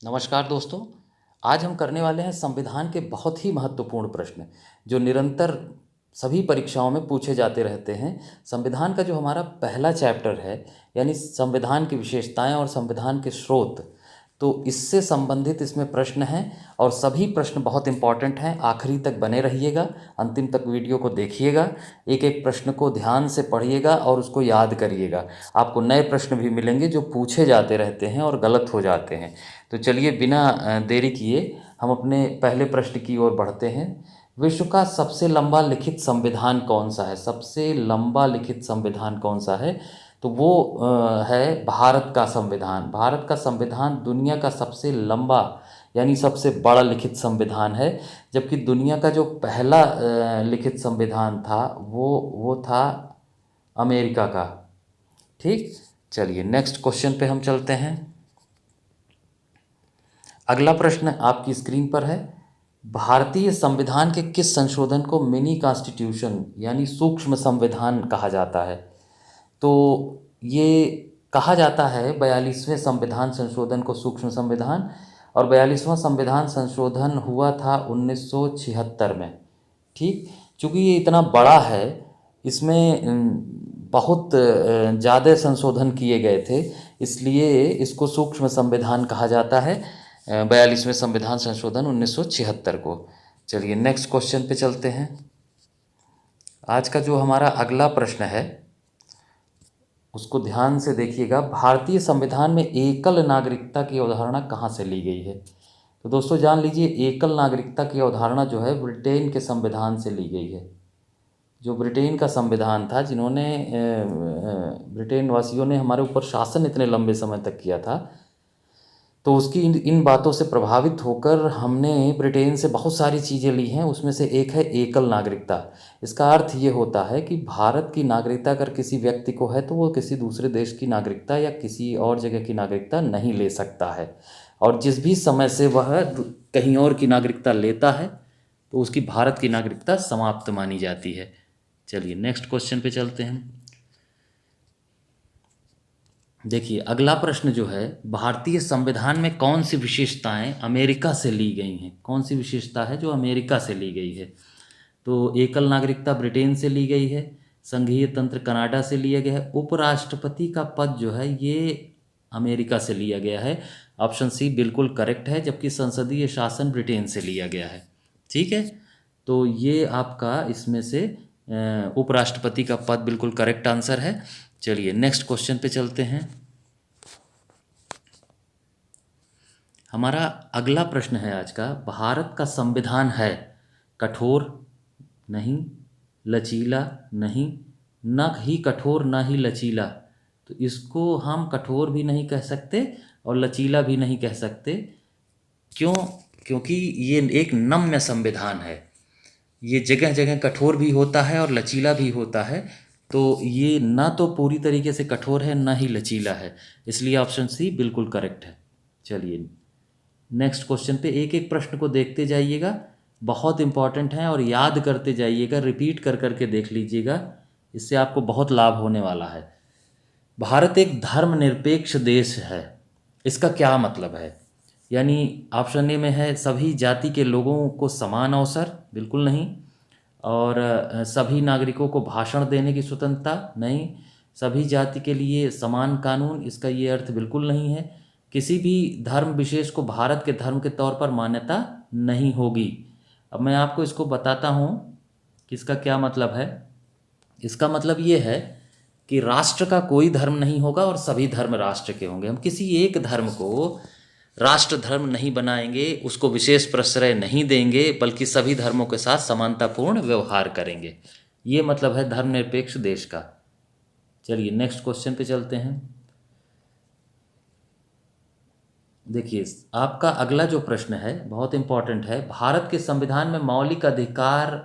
नमस्कार दोस्तों। आज हम करने वाले हैं संविधान के बहुत ही महत्वपूर्ण प्रश्न जो निरंतर सभी परीक्षाओं में पूछे जाते रहते हैं। संविधान का जो हमारा पहला चैप्टर है यानी संविधान की विशेषताएं और संविधान के स्रोत, तो इससे संबंधित इसमें प्रश्न हैं और सभी प्रश्न बहुत इंपॉर्टेंट हैं। आखिरी तक बने रहिएगा, अंतिम तक वीडियो को देखिएगा, एक एक प्रश्न को ध्यान से पढ़िएगा और उसको याद करिएगा। आपको नए प्रश्न भी मिलेंगे जो पूछे जाते रहते हैं और गलत हो जाते हैं। तो चलिए बिना देरी किए हम अपने पहले प्रश्न की ओर बढ़ते हैं। विश्व का सबसे लंबा लिखित संविधान कौन सा है? सबसे लंबा लिखित संविधान कौन सा है? तो वो है भारत का संविधान। भारत का संविधान दुनिया का सबसे लंबा यानी सबसे बड़ा लिखित संविधान है। जबकि दुनिया का जो पहला लिखित संविधान था वो था अमेरिका का। ठीक, चलिए नेक्स्ट क्वेश्चन पे हम चलते हैं। अगला प्रश्न आपकी स्क्रीन पर है। भारतीय संविधान के किस संशोधन को मिनी कॉन्स्टिट्यूशन यानी सूक्ष्म संविधान कहा जाता है? तो ये कहा जाता है 42वें संविधान संशोधन को सूक्ष्म संविधान, और 42वां संविधान संशोधन हुआ था 1976 में। ठीक, चूँकि ये इतना बड़ा है, इसमें बहुत ज़्यादा संशोधन किए गए थे, इसलिए इसको सूक्ष्म संविधान कहा जाता है। 42वें संविधान संशोधन 1976 को। चलिए नेक्स्ट क्वेश्चन पे चलते हैं। आज का जो हमारा अगला प्रश्न है उसको ध्यान से देखिएगा। भारतीय संविधान में एकल नागरिकता की अवधारणा कहाँ से ली गई है? तो दोस्तों जान लीजिए, एकल नागरिकता की अवधारणा जो है ब्रिटेन के संविधान से ली गई है। जो ब्रिटेन का संविधान था, जिन्होंने ब्रिटेन वासियों ने हमारे ऊपर शासन इतने लंबे समय तक किया था, तो उसकी इन बातों से प्रभावित होकर हमने ब्रिटेन से बहुत सारी चीज़ें ली हैं। उसमें से एक है एकल नागरिकता। इसका अर्थ ये होता है कि भारत की नागरिकता अगर किसी व्यक्ति को है तो वो किसी दूसरे देश की नागरिकता या किसी और जगह की नागरिकता नहीं ले सकता है, और जिस भी समय से वह कहीं और की नागरिकता लेता है तो उसकी भारत की नागरिकता समाप्त मानी जाती है। चलिए नेक्स्ट क्वेश्चन पे चलते हैं। देखिए अगला प्रश्न जो है, भारतीय संविधान में कौन सी विशेषताएं अमेरिका से ली गई हैं? कौन सी विशेषता है जो अमेरिका से ली गई है? तो एकल नागरिकता ब्रिटेन से ली गई है, संघीय तंत्र कनाडा से लिया गया है, उपराष्ट्रपति का पद जो है ये अमेरिका से लिया गया है। ऑप्शन सी बिल्कुल करेक्ट है, जबकि संसदीय शासन ब्रिटेन से लिया गया है। ठीक है, तो ये आपका इसमें से उपराष्ट्रपति का पद बिल्कुल करेक्ट आंसर है। चलिए नेक्स्ट क्वेश्चन पे चलते हैं। हमारा अगला प्रश्न है आज का, भारत का संविधान है कठोर नहीं, लचीला नहीं, न ही कठोर न ही लचीला। तो इसको हम कठोर भी नहीं कह सकते और लचीला भी नहीं कह सकते। क्यों? क्योंकि ये एक नम्य संविधान है। ये जगह जगह कठोर भी होता है और लचीला भी होता है, तो ये ना तो पूरी तरीके से कठोर है ना ही लचीला है, इसलिए ऑप्शन सी बिल्कुल करेक्ट है। चलिए नेक्स्ट क्वेश्चन पे एक एक प्रश्न को देखते जाइएगा, बहुत इंपॉर्टेंट है, और याद करते जाइएगा, रिपीट कर करके देख लीजिएगा, इससे आपको बहुत लाभ होने वाला है। भारत एक धर्मनिरपेक्ष देश है, इसका क्या मतलब है? यानी ऑप्शन ए में है सभी जाति के लोगों को समान अवसर, बिल्कुल नहीं। और सभी नागरिकों को भाषण देने की स्वतंत्रता, नहीं। सभी जाति के लिए समान कानून, इसका ये अर्थ बिल्कुल नहीं है। किसी भी धर्म विशेष को भारत के धर्म के तौर पर मान्यता नहीं होगी। अब मैं आपको इसको बताता हूँ कि इसका क्या मतलब है। इसका मतलब ये है कि राष्ट्र का कोई धर्म नहीं होगा और सभी धर्म राष्ट्र के होंगे। हम किसी एक धर्म को राष्ट्र धर्म नहीं बनाएंगे, उसको विशेष प्रश्रय नहीं देंगे, बल्कि सभी धर्मों के साथ समानतापूर्ण व्यवहार करेंगे। ये मतलब है धर्मनिरपेक्ष देश का। चलिए नेक्स्ट क्वेश्चन पे चलते हैं। देखिए आपका अगला जो प्रश्न है बहुत इंपॉर्टेंट है। भारत के संविधान में मौलिक अधिकार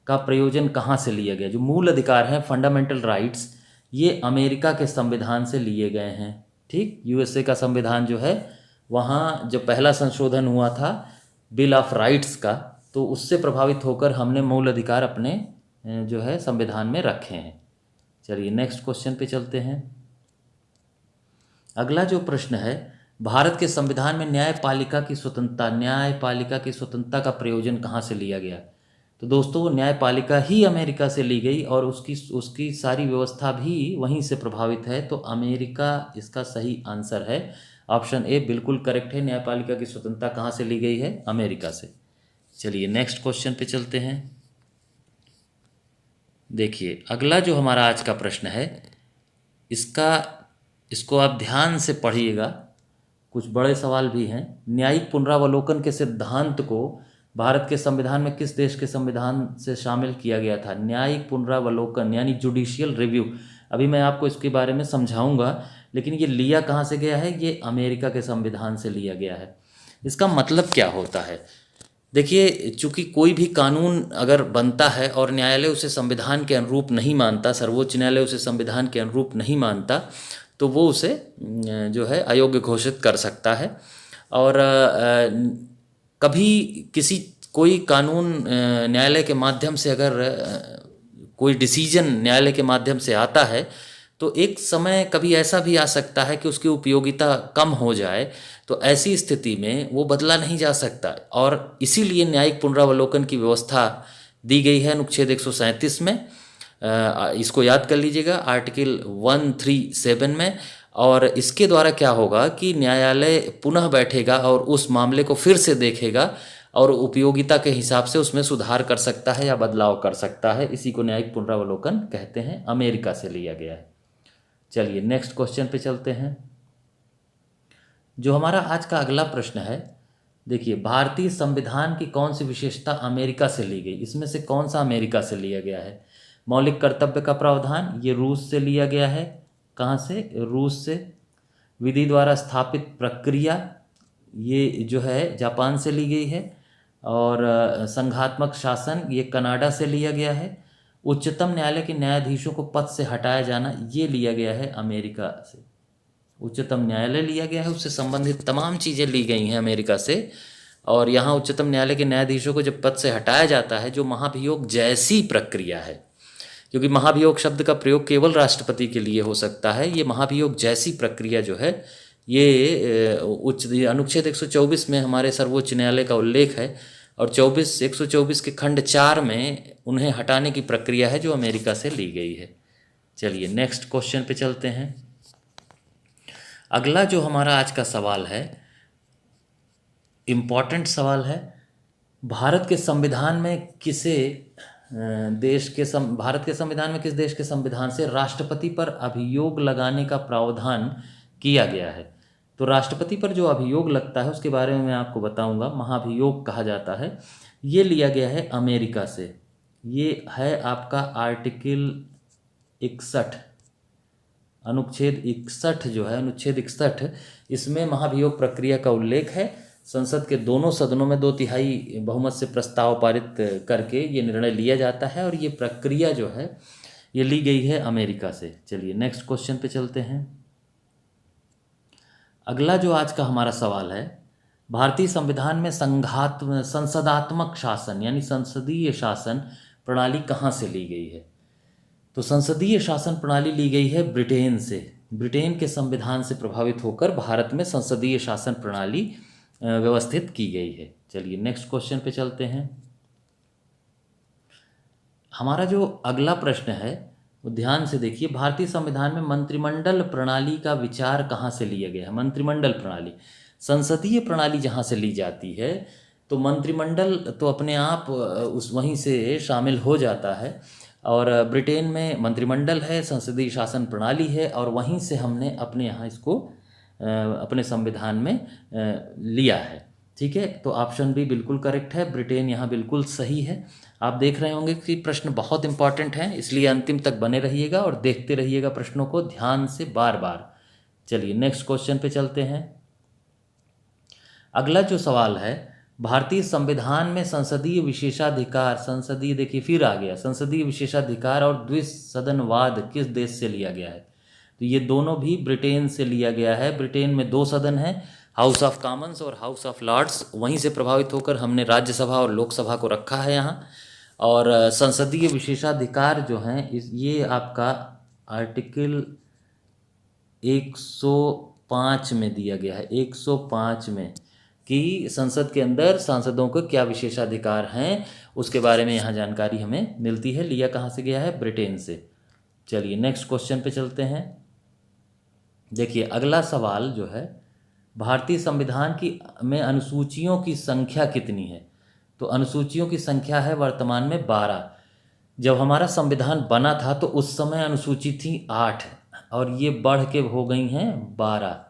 का प्रयोजन कहाँ से लिया गया? जो मूल अधिकार हैं, फंडामेंटल राइट्स, ये अमेरिका के संविधान से लिए गए हैं। ठीक, यूएसए का संविधान जो है, वहाँ जो पहला संशोधन हुआ था बिल ऑफ राइट्स का, तो उससे प्रभावित होकर हमने मूल अधिकार अपने जो है संविधान में रखे हैं। चलिए नेक्स्ट क्वेश्चन पे चलते हैं। अगला जो प्रश्न है, भारत के संविधान में न्यायपालिका की स्वतंत्रता का प्रयोजन कहाँ से लिया गया? तो दोस्तों वो न्यायपालिका ही अमेरिका से ली गई और उसकी उसकी सारी व्यवस्था भी वहीं से प्रभावित है। तो अमेरिका इसका सही आंसर है। ऑप्शन ए बिल्कुल करेक्ट है। न्यायपालिका की स्वतंत्रता कहाँ से ली गई है? अमेरिका से। चलिए नेक्स्ट क्वेश्चन पे चलते हैं। देखिए अगला जो हमारा आज का प्रश्न है, इसको आप ध्यान से पढ़िएगा, कुछ बड़े सवाल भी हैं। न्यायिक पुनरावलोकन के सिद्धांत को भारत के संविधान में किस देश के संविधान से शामिल किया गया था? न्यायिक पुनरावलोकन यानी जुडिशियल रिव्यू, अभी मैं आपको इसके बारे में समझाऊंगा, लेकिन ये लिया कहाँ से गया है? ये अमेरिका के संविधान से लिया गया है। इसका मतलब क्या होता है? देखिए, चूंकि कोई भी कानून अगर बनता है और न्यायालय उसे संविधान के अनुरूप नहीं मानता, सर्वोच्च न्यायालय उसे संविधान के अनुरूप नहीं मानता, तो वो उसे जो है अयोग्य घोषित कर सकता है। और कभी कोई कानून न्यायालय के माध्यम से अगर कोई डिसीजन न्यायालय के माध्यम से आता है, तो एक समय कभी ऐसा भी आ सकता है कि उसकी उपयोगिता कम हो जाए, तो ऐसी स्थिति में वो बदला नहीं जा सकता और इसीलिए न्यायिक पुनरावलोकन की व्यवस्था दी गई है अनुच्छेद 137 में। इसको याद कर लीजिएगा, आर्टिकल 137 में। और इसके द्वारा क्या होगा कि न्यायालय पुनः बैठेगा और उस मामले को फिर से देखेगा और उपयोगिता के हिसाब से उसमें सुधार कर सकता है या बदलाव कर सकता है। इसी को न्यायिक पुनरावलोकन कहते हैं। अमेरिका से लिया गया है। चलिए नेक्स्ट क्वेश्चन पे चलते हैं। जो हमारा आज का अगला प्रश्न है, देखिए भारतीय संविधान की कौन सी विशेषता अमेरिका से ली गई? इसमें से कौन सा अमेरिका से लिया गया है? मौलिक कर्तव्य का प्रावधान, ये रूस से लिया गया है। कहाँ से? रूस से। विधि द्वारा स्थापित प्रक्रिया, ये जो है जापान से ली गई है। और संघात्मक शासन, ये कनाडा से लिया गया है। उच्चतम न्यायालय के न्यायाधीशों को पद से हटाया जाना, ये लिया गया है अमेरिका से। उच्चतम न्यायालय लिया गया है, उससे संबंधित तमाम चीज़ें ली गई हैं अमेरिका से। और यहाँ उच्चतम न्यायालय के न्यायाधीशों को जब पद से हटाया जाता है, जो महाभियोग जैसी प्रक्रिया है, क्योंकि महाभियोग शब्द का प्रयोग केवल राष्ट्रपति के लिए हो सकता है, ये महाभियोग जैसी प्रक्रिया जो है, ये अनुच्छेद 124 में हमारे सर्वोच्च न्यायालय का उल्लेख है और 124 के खंड 4 में उन्हें हटाने की प्रक्रिया है जो अमेरिका से ली गई है। चलिए नेक्स्ट क्वेश्चन पे चलते हैं। अगला जो हमारा आज का सवाल है, इम्पॉर्टेंट सवाल है। भारत के संविधान में भारत के संविधान में किस देश के संविधान से राष्ट्रपति पर अभियोग लगाने का प्रावधान किया गया है? तो राष्ट्रपति पर जो अभियोग लगता है उसके बारे में मैं आपको बताऊंगा, महाभियोग कहा जाता है। ये लिया गया है अमेरिका से। ये है आपका आर्टिकल 61, अनुच्छेद 61 जो है, अनुच्छेद 61, इसमें महाभियोग प्रक्रिया का उल्लेख है। संसद के दोनों सदनों में 2/3 बहुमत से प्रस्ताव पारित करके ये निर्णय लिया जाता है और ये प्रक्रिया जो है ये ली गई है अमेरिका से। चलिए नेक्स्ट क्वेश्चन पे चलते हैं। अगला जो आज का हमारा सवाल है, भारतीय संविधान में संसदात्मक शासन यानी संसदीय शासन प्रणाली कहाँ से ली गई है? तो संसदीय शासन प्रणाली ली गई है ब्रिटेन से। ब्रिटेन के संविधान से प्रभावित होकर भारत में संसदीय शासन प्रणाली व्यवस्थित की गई है। चलिए नेक्स्ट क्वेश्चन पे चलते हैं। हमारा जो अगला प्रश्न है वो ध्यान से देखिए, भारतीय संविधान में मंत्रिमंडल प्रणाली का विचार कहाँ से लिया गया है? मंत्रिमंडल प्रणाली, संसदीय प्रणाली जहाँ से ली जाती है, तो मंत्रिमंडल तो अपने आप वहीं से शामिल हो जाता है। और ब्रिटेन में मंत्रिमंडल है, संसदीय शासन प्रणाली है, और वहीं से हमने अपने यहाँ इसको अपने संविधान में लिया है। ठीक है, तो ऑप्शन बी बिल्कुल करेक्ट है, ब्रिटेन यहाँ बिल्कुल सही है। आप देख रहे होंगे कि प्रश्न बहुत इंपॉर्टेंट हैं, इसलिए अंतिम तक बने रहिएगा और देखते रहिएगा प्रश्नों को ध्यान से बार बार। चलिए नेक्स्ट क्वेश्चन पे चलते हैं। अगला जो सवाल है, भारतीय संविधान में संसदीय विशेषाधिकार, संसदीय देखिए फिर आ गया, संसदीय विशेषाधिकार और द्विसदनवाद किस देश से लिया गया है? तो ये दोनों भी ब्रिटेन से लिया गया है। ब्रिटेन में 2 सदन हैं, हाउस ऑफ कॉमन्स और हाउस ऑफ लॉर्ड्स, वहीं से प्रभावित होकर हमने राज्यसभा और लोकसभा को रखा है यहाँ। और संसदीय विशेषाधिकार जो हैं ये आपका आर्टिकल 105 में दिया गया है, 105 में, कि संसद के अंदर सांसदों को क्या विशेषाधिकार हैं, उसके बारे में यहाँ जानकारी हमें मिलती है। लिया कहाँ से गया है? ब्रिटेन से। चलिए नेक्स्ट क्वेश्चन पे चलते हैं। देखिए अगला सवाल जो है, भारतीय संविधान की में अनुसूचियों की संख्या कितनी है? तो अनुसूचियों की संख्या है वर्तमान में 12। जब हमारा संविधान बना था तो उस समय अनुसूची थी 8 और ये बढ़ के हो गई हैं 12।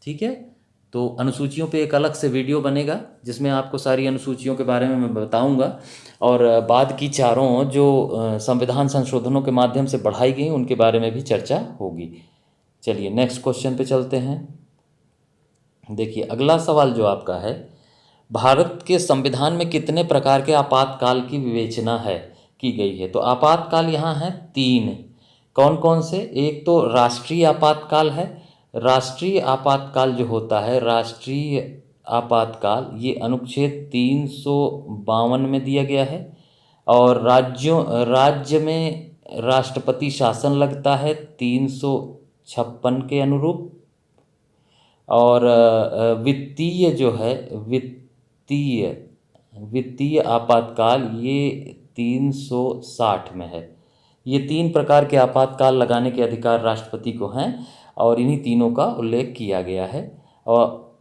ठीक है, तो अनुसूचियों पे एक अलग से वीडियो बनेगा जिसमें आपको सारी अनुसूचियों के बारे में मैं बताऊंगा, और बाद की चारों जो संविधान संशोधनों के माध्यम से बढ़ाई गई उनके बारे में भी चर्चा होगी। चलिए नेक्स्ट क्वेश्चन पे चलते हैं। देखिए अगला सवाल जो आपका है, भारत के संविधान में कितने प्रकार के आपातकाल की विवेचना है की गई है? तो आपातकाल यहाँ है 3। कौन कौन से? एक तो राष्ट्रीय आपातकाल है। राष्ट्रीय आपातकाल जो होता है, राष्ट्रीय आपातकाल, ये अनुच्छेद 352 में दिया गया है। और राज्य में राष्ट्रपति शासन लगता है 356 के अनुरूप। और वित्तीय जो है, वित्तीय आपातकाल, ये 360 में है। ये 3 प्रकार के आपातकाल लगाने के अधिकार राष्ट्रपति को हैं और इन्हीं तीनों का उल्लेख किया गया है। और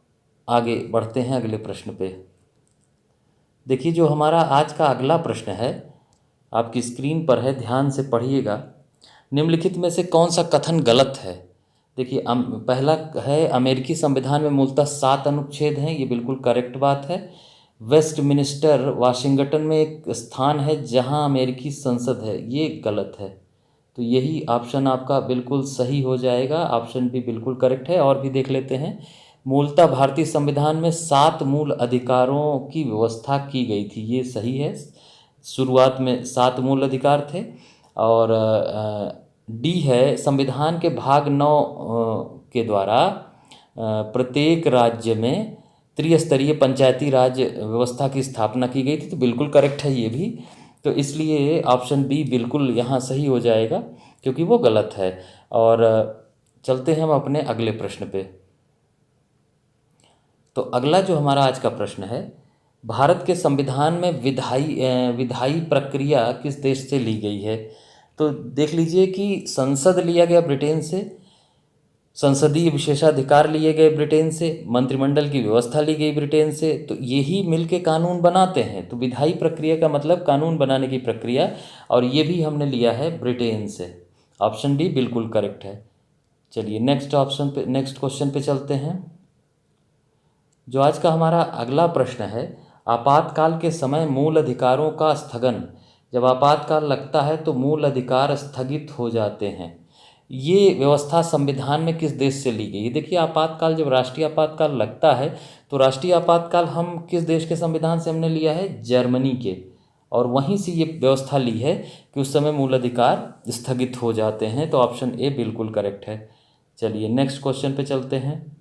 आगे बढ़ते हैं अगले प्रश्न पे। देखिए जो हमारा आज का अगला प्रश्न है आपकी स्क्रीन पर है, ध्यान से पढ़िएगा। निम्नलिखित में से कौन सा कथन गलत है? देखिए पहला है, अमेरिकी संविधान में मूलतः 7 अनुच्छेद हैं, ये बिल्कुल करेक्ट बात है। वेस्टमिनिस्टर वाशिंगटन में एक स्थान है जहां अमेरिकी संसद है, ये गलत है। तो यही ऑप्शन आपका बिल्कुल सही हो जाएगा, ऑप्शन भी बिल्कुल करेक्ट है। और भी देख लेते हैं। मूलतः भारतीय संविधान में 7 मूल अधिकारों की व्यवस्था की गई थी, ये सही है। शुरुआत में 7 मूल अधिकार थे। और डी है, संविधान के भाग 9 के द्वारा प्रत्येक राज्य में त्रिस्तरीय पंचायती राज व्यवस्था की स्थापना की गई थी, तो बिल्कुल करेक्ट है ये भी। तो इसलिए ऑप्शन बी बिल्कुल यहाँ सही हो जाएगा क्योंकि वो गलत है। और चलते हैं हम अपने अगले प्रश्न पे। तो अगला जो हमारा आज का प्रश्न है, भारत के संविधान में विधायी प्रक्रिया किस देश से ली गई है? तो देख लीजिए कि संसद लिया गया ब्रिटेन से, संसदीय विशेषाधिकार लिए गए ब्रिटेन से, मंत्रिमंडल की व्यवस्था ली गई ब्रिटेन से, तो यही मिलके कानून बनाते हैं। तो विधायी प्रक्रिया का मतलब कानून बनाने की प्रक्रिया, और ये भी हमने लिया है ब्रिटेन से। ऑप्शन डी बिल्कुल करेक्ट है। चलिए नेक्स्ट क्वेश्चन पे चलते हैं। जो आज का हमारा अगला प्रश्न है, आपातकाल के समय मूल अधिकारों का स्थगन, जब आपातकाल लगता है तो मूल अधिकार स्थगित हो जाते हैं, ये व्यवस्था संविधान में किस देश से ली गई? देखिए आपातकाल, जब राष्ट्रीय आपातकाल लगता है तो राष्ट्रीय आपातकाल हम किस देश के संविधान से हमने लिया है? जर्मनी के। और वहीं से ये व्यवस्था ली है कि उस समय मूल अधिकार स्थगित हो जाते हैं। तो ऑप्शन ए बिल्कुल करेक्ट है। चलिए नेक्स्ट क्वेश्चन पे चलते हैं।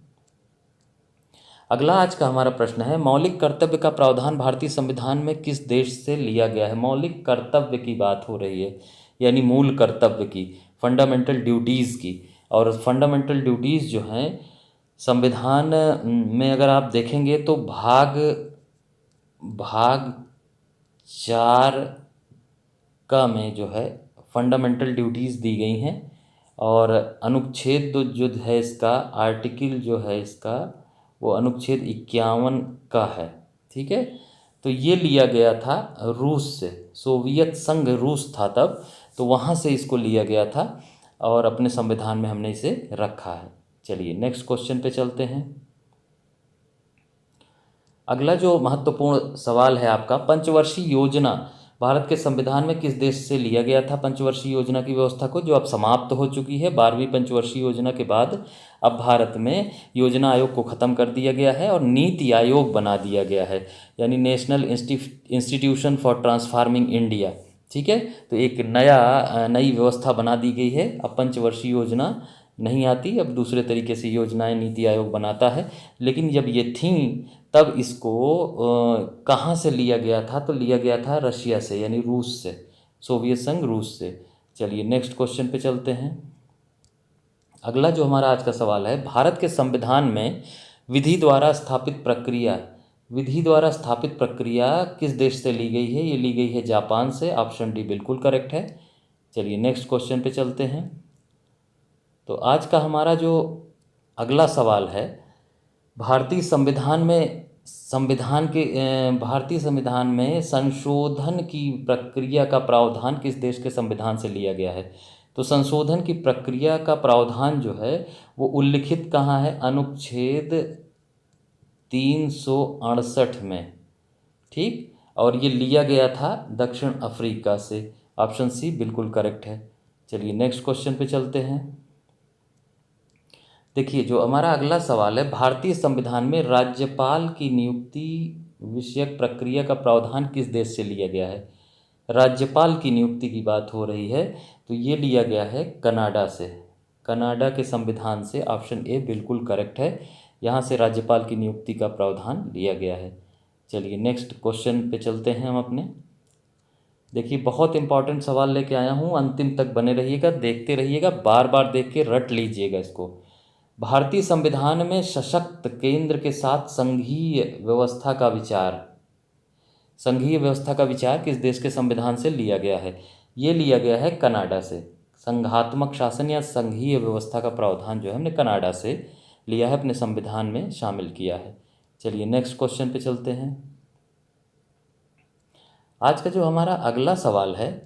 अगला आज का हमारा प्रश्न है, मौलिक कर्तव्य का प्रावधान भारतीय संविधान में किस देश से लिया गया है? मौलिक कर्तव्य की बात हो रही है, यानी मूल कर्तव्य की, फंडामेंटल ड्यूटीज़ की। और फंडामेंटल ड्यूटीज़ जो हैं संविधान में अगर आप देखेंगे तो भाग 4 का में जो है फंडामेंटल ड्यूटीज़ दी गई हैं। और अनुच्छेद जो है इसका, आर्टिकल जो है इसका, वो अनुच्छेद 51 का है। ठीक है, तो ये लिया गया था रूस से, सोवियत संघ रूस था तब, तो वहाँ से इसको लिया गया था और अपने संविधान में हमने इसे रखा है। चलिए नेक्स्ट क्वेश्चन पे चलते हैं। अगला जो महत्वपूर्ण सवाल है आपका, पंचवर्षीय योजना भारत के संविधान में किस देश से लिया गया था? पंचवर्षीय योजना की व्यवस्था को, जो अब समाप्त हो चुकी है। 12वीं पंचवर्षीय योजना के बाद अब भारत में योजना आयोग को ख़त्म कर दिया गया है और नीति आयोग बना दिया गया है, यानी national institution for transforming India. ठीक है, तो एक नई व्यवस्था बना दी गई है। अब पंचवर्षीय योजना नहीं आती, अब दूसरे तरीके से योजनाएं नीति आयोग बनाता है। लेकिन जब ये थी तब इसको कहाँ से लिया गया था? तो लिया गया था रशिया से, यानी रूस से, सोवियत संघ रूस से। चलिए नेक्स्ट क्वेश्चन पे चलते हैं। अगला जो हमारा आज का सवाल है, भारत के संविधान में विधि द्वारा स्थापित प्रक्रिया किस देश से ली गई है? ये ली गई है जापान से। ऑप्शन डी बिल्कुल करेक्ट है। चलिए नेक्स्ट क्वेश्चन पे चलते हैं। तो आज का हमारा जो अगला सवाल है, भारतीय संविधान में संशोधन की प्रक्रिया का प्रावधान किस देश के संविधान से लिया गया है? तो संशोधन की प्रक्रिया का प्रावधान जो है वो उल्लिखित कहाँ है? अनुच्छेद 368 में। ठीक, और ये लिया गया था दक्षिण अफ्रीका से। ऑप्शन सी बिल्कुल करेक्ट है। चलिए नेक्स्ट क्वेश्चन पे चलते हैं। देखिए जो हमारा अगला सवाल है, भारतीय संविधान में राज्यपाल की नियुक्ति विषयक प्रक्रिया का प्रावधान किस देश से लिया गया है? राज्यपाल की नियुक्ति की बात हो रही है, तो ये लिया गया है कनाडा से, कनाडा के संविधान से। ऑप्शन ए बिल्कुल करेक्ट है, यहाँ से राज्यपाल की नियुक्ति का प्रावधान लिया गया है। चलिए नेक्स्ट क्वेश्चन पे चलते हैं हम अपने। देखिए बहुत इंपॉर्टेंट सवाल लेके आया हूँ, अंतिम तक बने रहिएगा, देखते रहिएगा, बार बार देख के रट लीजिएगा इसको। भारतीय संविधान में सशक्त केंद्र के साथ संघीय व्यवस्था का विचार किस देश के संविधान से लिया गया है? ये लिया गया है कनाडा से। संघात्मक शासन या संघीय व्यवस्था का प्रावधान जो है हमने कनाडा से लिया है, अपने संविधान में शामिल किया है। चलिए नेक्स्ट क्वेश्चन पे चलते हैं। आज का जो हमारा अगला सवाल है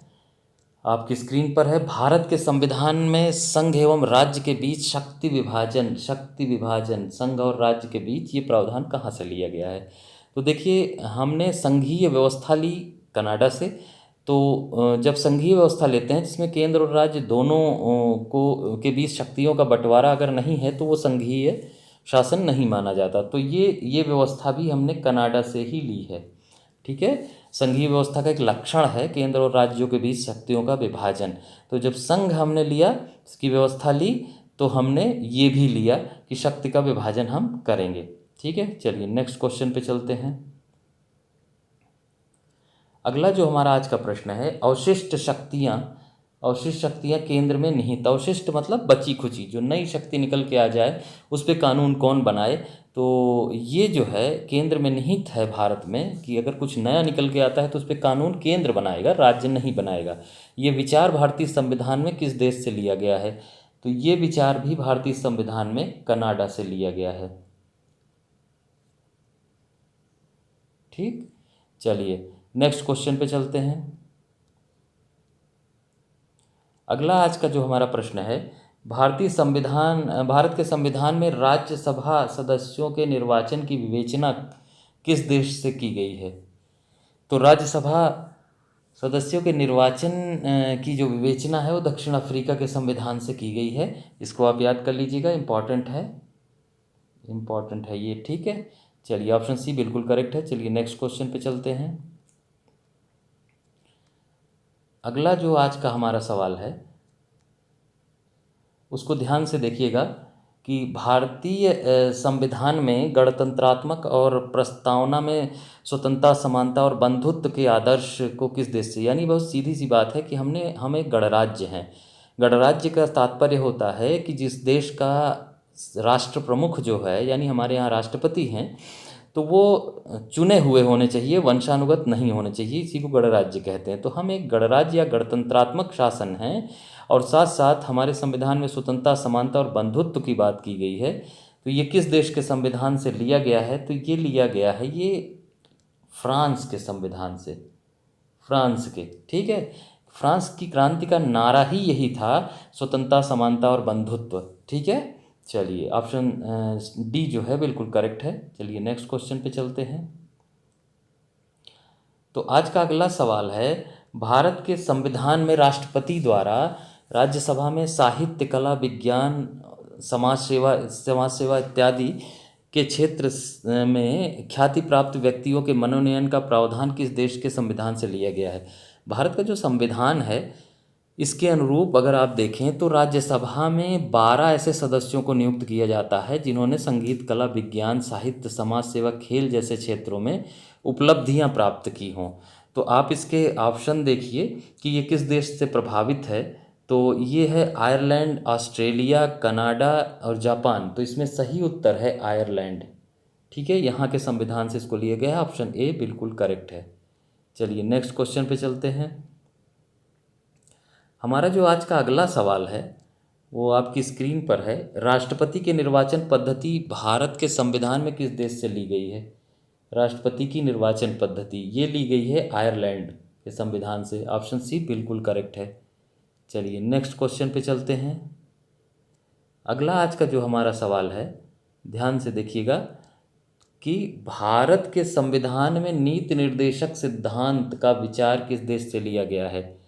आपकी स्क्रीन पर है, भारत के संविधान में संघ एवं राज्य के बीच शक्ति विभाजन संघ और राज्य के बीच ये प्रावधान कहाँ से लिया गया है? तो देखिए हमने संघीय व्यवस्था ली कनाडा से। तो जब संघीय व्यवस्था लेते हैं जिसमें केंद्र और राज्य दोनों के बीच शक्तियों का बंटवारा अगर नहीं है तो वो संघीय शासन नहीं माना जाता। तो ये व्यवस्था भी हमने कनाडा से ही ली है। ठीक है, संघीय व्यवस्था का एक लक्षण है केंद्र और राज्यों के बीच शक्तियों का विभाजन। तो जब संघ हमने लिया, इसकी व्यवस्था ली, तो हमने ये भी लिया कि शक्ति का विभाजन हम करेंगे। ठीक है, चलिए नेक्स्ट क्वेश्चन पे चलते हैं। अगला जो हमारा आज का प्रश्न है, अवशिष्ट शक्तियाँ केंद्र में निहित। अवशिष्ट मतलब बची खुची, जो नई शक्ति निकल के आ जाए उस पर कानून कौन बनाए? तो ये जो है केंद्र में निहित है भारत में, कि अगर कुछ नया निकल के आता है तो उस पर कानून केंद्र बनाएगा, राज्य नहीं बनाएगा। ये विचार भारतीय संविधान में किस देश से लिया गया है? तो ये विचार भी भारतीय संविधान में कनाडा से लिया गया है। ठीक, चलिए नेक्स्ट क्वेश्चन पे चलते हैं। अगला आज का जो हमारा प्रश्न है, भारत के संविधान में राज्यसभा सदस्यों के निर्वाचन की विवेचना किस देश से की गई है? तो राज्यसभा सदस्यों के निर्वाचन की जो विवेचना है वो दक्षिण अफ्रीका के संविधान से की गई है। इसको आप याद कर लीजिएगा, इम्पॉर्टेंट है ये। ठीक है, चलिए ऑप्शन सी बिल्कुल करेक्ट है। चलिए नेक्स्ट क्वेश्चन पे चलते हैं। अगला जो आज का हमारा सवाल है उसको ध्यान से देखिएगा कि भारतीय संविधान में गणतंत्रात्मक और प्रस्तावना में स्वतंत्रता, समानता और बंधुत्व के आदर्श को किस देश से, यानी बहुत सीधी सी बात है कि हम एक गणराज्य हैं। गणराज्य का तात्पर्य होता है कि जिस देश का राष्ट्र प्रमुख जो है, यानी हमारे यहाँ राष्ट्रपति हैं, तो वो चुने हुए होने चाहिए, वंशानुगत नहीं होने चाहिए, इसी को गणराज्य कहते हैं। तो हम एक गणराज्य या गणतंत्रात्मक शासन हैं, और साथ साथ हमारे संविधान में स्वतंत्रता, समानता और बंधुत्व की बात की गई है। तो ये किस देश के संविधान से लिया गया है? तो ये लिया गया है ये फ्रांस के संविधान से, फ्रांस के। ठीक है, फ्रांस की क्रांति का नारा ही यही था, स्वतंत्रता, समानता और बंधुत्व। ठीक है, चलिए ऑप्शन डी जो है बिल्कुल करेक्ट है। चलिए नेक्स्ट क्वेश्चन पे चलते हैं। तो आज का अगला सवाल है, भारत के संविधान में राष्ट्रपति द्वारा राज्यसभा में साहित्य, कला, विज्ञान, समाज सेवा इत्यादि के क्षेत्र में ख्याति प्राप्त व्यक्तियों के मनोनयन का प्रावधान किस देश के संविधान से लिया गया है? भारत का जो संविधान है इसके अनुरूप अगर आप देखें तो राज्यसभा में 12 ऐसे सदस्यों को नियुक्त किया जाता है जिन्होंने संगीत, कला, विज्ञान, साहित्य, समाज सेवा, खेल जैसे क्षेत्रों में उपलब्धियां प्राप्त की हों। तो आप इसके ऑप्शन देखिए कि ये किस देश से प्रभावित है। तो ये है आयरलैंड, ऑस्ट्रेलिया, कनाडा और जापान। तो इसमें सही उत्तर है आयरलैंड। ठीक है, यहाँ के संविधान से इसको लिया गया है। ऑप्शन ए बिल्कुल करेक्ट है। चलिए नेक्स्ट क्वेश्चन पे चलते हैं। हमारा जो आज का अगला सवाल है वो आपकी स्क्रीन पर है। राष्ट्रपति की निर्वाचन पद्धति भारत के संविधान में किस देश से ली गई है? राष्ट्रपति की निर्वाचन पद्धति ये ली गई है आयरलैंड के संविधान से। ऑप्शन सी बिल्कुल करेक्ट है। चलिए नेक्स्ट क्वेश्चन पे चलते हैं। अगला आज का जो हमारा सवाल है, ध्यान से देखिएगा कि भारत के संविधान में नीति निर्देशक सिद्धांत का विचार किस देश से लिया गया है?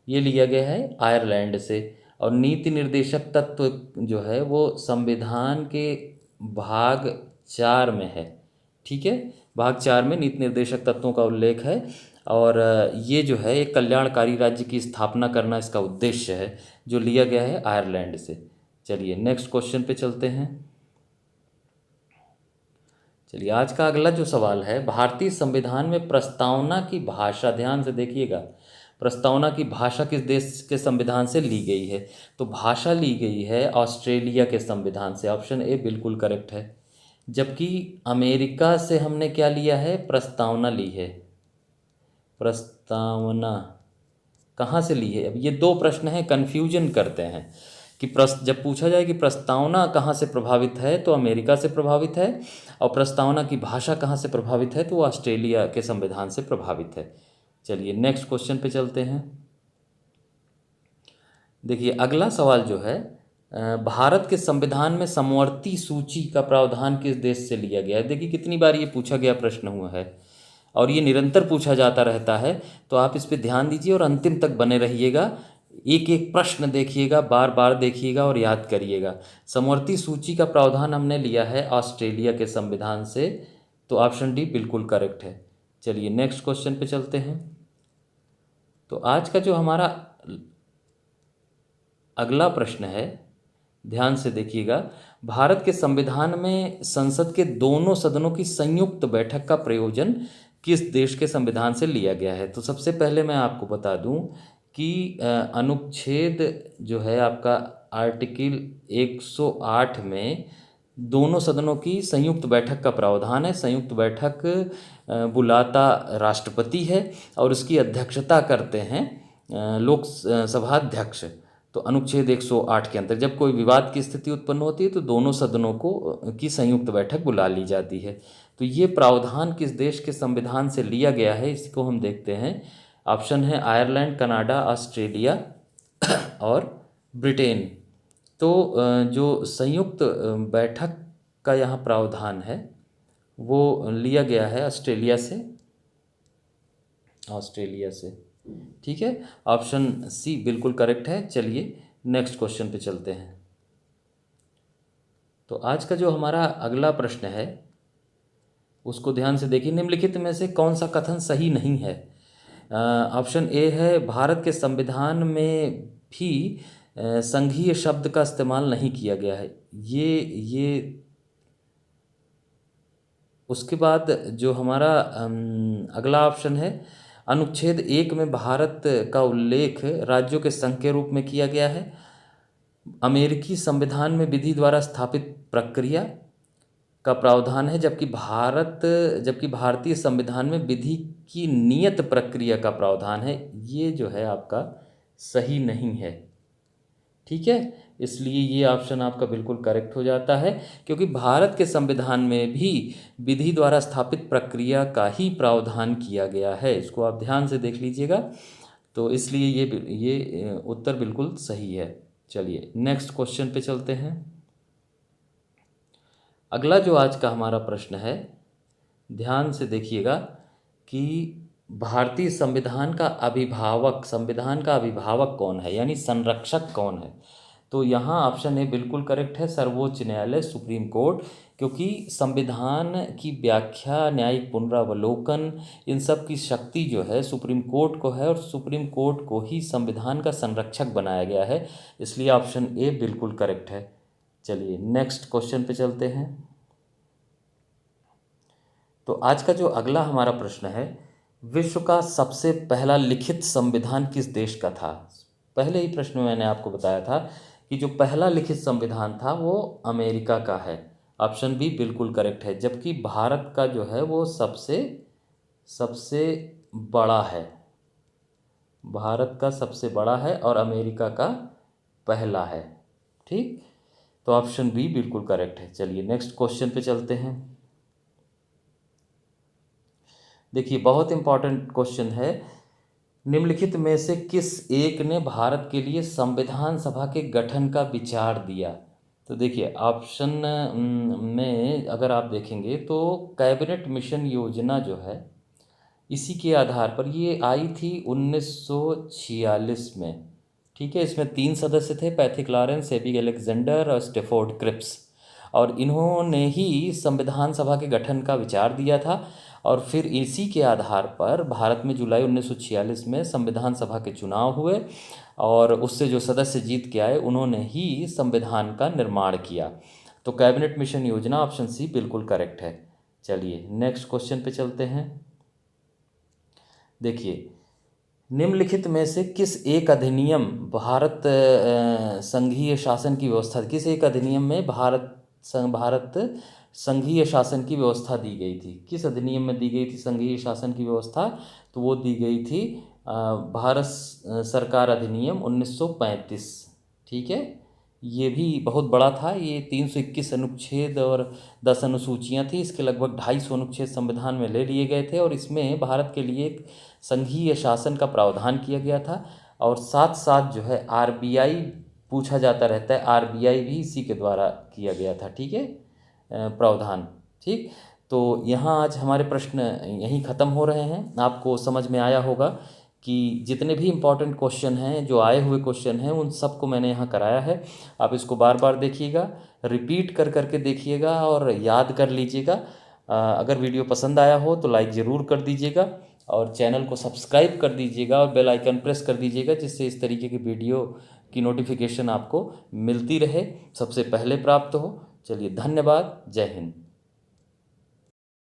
ये लिया गया है आयरलैंड से। और नीति निर्देशक तत्व जो है वो संविधान के भाग 4 में है। ठीक है, भाग 4 में नीति निर्देशक तत्वों का उल्लेख है। और ये जो है एक कल्याणकारी राज्य की स्थापना करना इसका उद्देश्य है, जो लिया गया है आयरलैंड से। चलिए नेक्स्ट क्वेश्चन पे चलते हैं। चलिए आज का अगला जो सवाल है, भारतीय संविधान में प्रस्तावना की भाषा, ध्यान से देखिएगा, प्रस्तावना की भाषा किस देश के संविधान से ली गई है? तो भाषा ली गई है ऑस्ट्रेलिया के संविधान से। ऑप्शन ए बिल्कुल करेक्ट है। जबकि अमेरिका से हमने क्या लिया है? प्रस्तावना ली है। प्रस्तावना कहाँ से ली है? अब ये दो प्रश्न हैं, कन्फ्यूजन करते हैं कि जब पूछा जाए कि प्रस्तावना कहाँ से प्रभावित है तो अमेरिका से प्रभावित है, और प्रस्तावना की भाषा कहाँ से प्रभावित है तो वो ऑस्ट्रेलिया के संविधान से प्रभावित है। चलिए नेक्स्ट क्वेश्चन पे चलते हैं। देखिए अगला सवाल जो है, भारत के संविधान में समवर्ती सूची का प्रावधान किस देश से लिया गया है? देखिए कितनी बार ये पूछा गया प्रश्न हुआ है और ये निरंतर पूछा जाता रहता है, तो आप इस पे ध्यान दीजिए और अंतिम तक बने रहिएगा। एक एक प्रश्न देखिएगा, बार बार देखिएगा और याद करिएगा। समवर्ती सूची का प्रावधान हमने लिया है ऑस्ट्रेलिया के संविधान से, तो ऑप्शन डी बिल्कुल करेक्ट है। चलिए नेक्स्ट क्वेश्चन पे चलते हैं। तो आज का जो हमारा अगला प्रश्न है, ध्यान से देखिएगा, भारत के संविधान में संसद के दोनों सदनों की संयुक्त बैठक का प्रयोजन किस देश के संविधान से लिया गया है? तो सबसे पहले मैं आपको बता दूं कि अनुच्छेद जो है आपका आर्टिकल 108 में दोनों सदनों की संयुक्त बैठक का प्रावधान है। संयुक्त बैठक बुलाता राष्ट्रपति है और उसकी अध्यक्षता करते हैं लोकसभा अध्यक्ष। तो अनुच्छेद 108 के अंतर्गत जब कोई विवाद की स्थिति उत्पन्न होती है तो दोनों सदनों की संयुक्त बैठक बुला ली जाती है। तो ये प्रावधान किस देश के संविधान से लिया गया है, इसको हम देखते हैं। ऑप्शन है आयरलैंड, कनाडा, ऑस्ट्रेलिया और ब्रिटेन। तो जो संयुक्त बैठक का यहाँ प्रावधान है वो लिया गया है ऑस्ट्रेलिया से। ठीक है, ऑप्शन सी बिल्कुल करेक्ट है। चलिए नेक्स्ट क्वेश्चन पे चलते हैं। तो आज का जो हमारा अगला प्रश्न है उसको ध्यान से देखिए। निम्नलिखित में से कौन सा कथन सही नहीं है? ऑप्शन ए है भारत के संविधान में भी संघीय शब्द का इस्तेमाल नहीं किया गया है। ये उसके बाद जो हमारा अगला ऑप्शन है, अनुच्छेद 1 में भारत का उल्लेख राज्यों के संघ के रूप में किया गया है। अमेरिकी संविधान में विधि द्वारा स्थापित प्रक्रिया का प्रावधान है, जबकि भारतीय संविधान में विधि की नियत प्रक्रिया का प्रावधान है। ये जो है आपका सही नहीं है। ठीक है, इसलिए ये ऑप्शन आपका बिल्कुल करेक्ट हो जाता है, क्योंकि भारत के संविधान में भी विधि द्वारा स्थापित प्रक्रिया का ही प्रावधान किया गया है। इसको आप ध्यान से देख लीजिएगा। तो इसलिए ये उत्तर बिल्कुल सही है। चलिए नेक्स्ट क्वेश्चन पे चलते हैं। अगला जो आज का हमारा प्रश्न है, ध्यान से देखिएगा कि भारतीय संविधान का अभिभावक कौन है, यानी संरक्षक कौन है? तो यहाँ ऑप्शन ए बिल्कुल करेक्ट है, सर्वोच्च न्यायालय, सुप्रीम कोर्ट। क्योंकि संविधान की व्याख्या, न्यायिक पुनरावलोकन, इन सब की शक्ति जो है सुप्रीम कोर्ट को है और सुप्रीम कोर्ट को ही संविधान का संरक्षक बनाया गया है। इसलिए ऑप्शन ए बिल्कुल करेक्ट है। चलिए नेक्स्ट क्वेश्चन पे चलते हैं। तो आज का जो अगला हमारा प्रश्न है, विश्व का सबसे पहला लिखित संविधान किस देश का था? पहले ही प्रश्न में मैंने आपको बताया था कि जो पहला लिखित संविधान था वो अमेरिका का है। ऑप्शन बी बिल्कुल करेक्ट है। जबकि भारत का जो है वो सबसे सबसे बड़ा है, भारत का सबसे बड़ा है और अमेरिका का पहला है। ठीक, तो ऑप्शन बी बिल्कुल करेक्ट है। चलिए नेक्स्ट क्वेश्चन पे चलते हैं। देखिए बहुत इंपॉर्टेंट क्वेश्चन है। निम्नलिखित में से किस एक ने भारत के लिए संविधान सभा के गठन का विचार दिया? तो देखिए ऑप्शन में अगर आप देखेंगे तो कैबिनेट मिशन योजना जो है इसी के आधार पर ये आई थी 1946 में। ठीक है, इसमें 3 सदस्य थे, पैथिक लॉरेंस, सेबी अलेक्जेंडर और स्टेफोर्ड क्रिप्स, और इन्होंने ही संविधान सभा के गठन का विचार दिया था। और फिर इसी के आधार पर भारत में जुलाई 1946 में संविधान सभा के चुनाव हुए और उससे जो सदस्य जीत के आए उन्होंने ही संविधान का निर्माण किया। तो कैबिनेट मिशन योजना ऑप्शन सी बिल्कुल करेक्ट है। चलिए नेक्स्ट क्वेश्चन पे चलते हैं। देखिए निम्नलिखित में से किस एक अधिनियम भारत संघीय शासन की व्यवस्था, किस एक अधिनियम में भारत संघीय शासन की व्यवस्था दी गई थी? किस अधिनियम में दी गई थी संघीय शासन की व्यवस्था? तो वो दी गई थी भारत सरकार अधिनियम 1935। ठीक है, ये भी बहुत बड़ा था। ये 321 अनुच्छेद और 10 अनुसूचियाँ थी। इसके लगभग 250 अनुच्छेद संविधान में ले लिए गए थे और इसमें भारत के लिए एक संघीय शासन का प्रावधान किया गया था। और साथ साथ जो है आरबीआई पूछा जाता रहता है, आरबीआई भी इसी के द्वारा किया गया था। ठीक है, प्रावधान। ठीक, तो यहाँ आज हमारे प्रश्न यहीं ख़त्म हो रहे हैं। आपको समझ में आया होगा कि जितने भी इम्पॉर्टेंट क्वेश्चन हैं, जो आए हुए क्वेश्चन हैं, उन सबको मैंने यहाँ कराया है। आप इसको बार बार देखिएगा, रिपीट कर करके देखिएगा और याद कर लीजिएगा। अगर वीडियो पसंद आया हो तो लाइक ज़रूर कर दीजिएगा और चैनल को सब्सक्राइब कर दीजिएगा और बेल आइकन प्रेस कर दीजिएगा, जिससे इस तरीके की वीडियो की नोटिफिकेशन आपको मिलती रहे, सबसे पहले प्राप्त हो। चलिए धन्यवाद, जय हिंद।